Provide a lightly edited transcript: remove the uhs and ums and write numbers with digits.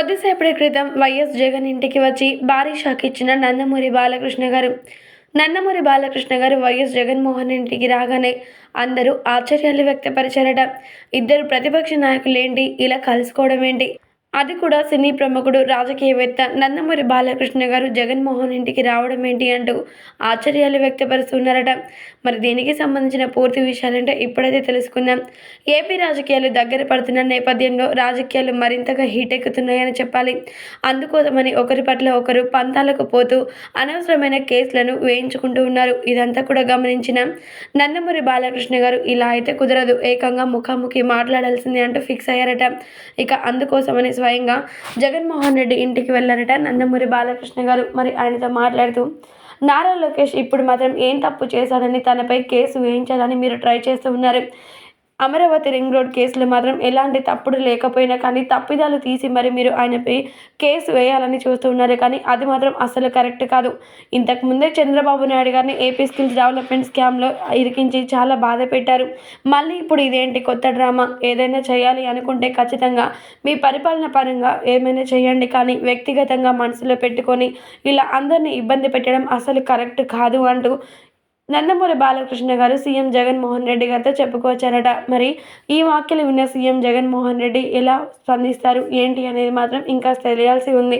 కొద్దిసేపటి క్రితం వైఎస్ జగన్ ఇంటికి వచ్చి భారీ షాక్ ఇచ్చిన నందమూరి బాలకృష్ణ గారు. నందమూరి బాలకృష్ణ గారు వైఎస్ జగన్మోహన్ ఇంటికి రాగానే అందరూ ఆశ్చర్యాలు వ్యక్తపరిచారట. ఇద్దరు ప్రతిపక్ష నాయకులేంటి ఇలా కలుసుకోవడం ఏంటి? అది కూడా సినీ ప్రముఖుడు, రాజకీయవేత్త నందమూరి బాలకృష్ణ గారు జగన్మోహన్ ఇంటికి రావడం ఏంటి అంటూ ఆశ్చర్యాలు వ్యక్తపరుస్తున్నారట. మరి దీనికి సంబంధించిన పూర్తి విషయాలంటే ఇప్పుడైతే తెలుసుకుందాం. ఏపీ రాజకీయాలు దగ్గర పడుతున్న నేపథ్యంలో రాజకీయాలు మరింతగా హీట్ ఎక్కుతున్నాయని చెప్పాలి. అందుకోసమని ఒకరి పట్ల ఒకరు పంతాలకు పోతూ అనవసరమైన కేసులను వేయించుకుంటూ ఉన్నారు. ఇదంతా కూడా గమనించిన నందమూరి బాలకృష్ణ గారు ఇలా అయితే కుదరదు, ఏకంగా ముఖాముఖి మాట్లాడాల్సింది అంటూ ఫిక్స్ అయ్యారట. ఇక అందుకోసమని స్వయంగా జగన్మోహన్ రెడ్డి ఇంటికి వెళ్ళారట నందమూరి బాలకృష్ణ గారు. మరి ఆయనతో మాట్లాడుతూ, నారా లోకేష్ ఇప్పుడు మాత్రం ఏం తప్పు చేశాడని తనపై కేసు వేయించాలని మీరు ట్రై చేస్తూ ఉన్నారు. అమరావతి రింగ్ రోడ్ కేసులో మాత్రం ఎలాంటి తప్పుడు లేకపోయినా కానీ తప్పిదాలు తీసి మరి మీరు ఆయనపై కేసు వేయాలని చూస్తూ ఉన్నారు. కానీ అది మాత్రం అసలు కరెక్ట్ కాదు. ఇంతకు ముందే చంద్రబాబు నాయుడు గారిని ఏపీ స్కిల్స్ డెవలప్మెంట్ స్కామ్లో ఇరికించి చాలా బాధ పెట్టారు. మళ్ళీ ఇప్పుడు ఇదేంటి కొత్త డ్రామా? ఏదైనా చేయాలి అనుకుంటే ఖచ్చితంగా మీ పరిపాలన పరంగా ఏమైనా చేయండి, కానీ వ్యక్తిగతంగా మనసులో పెట్టుకొని ఇలా అందరినీ ఇబ్బంది పెట్టడం అసలు కరెక్ట్ కాదు అంటూ నందమూరి బాలకృష్ణ గారు సీఎం జగన్మోహన్ రెడ్డి గారితో చెప్పుకొచ్చారట. మరి ఈ వ్యాఖ్యలు విన్న సీఎం జగన్మోహన్ రెడ్డి ఎలా స్పందిస్తారు ఏంటి అనేది మాత్రం ఇంకా తెలియాల్సి ఉంది.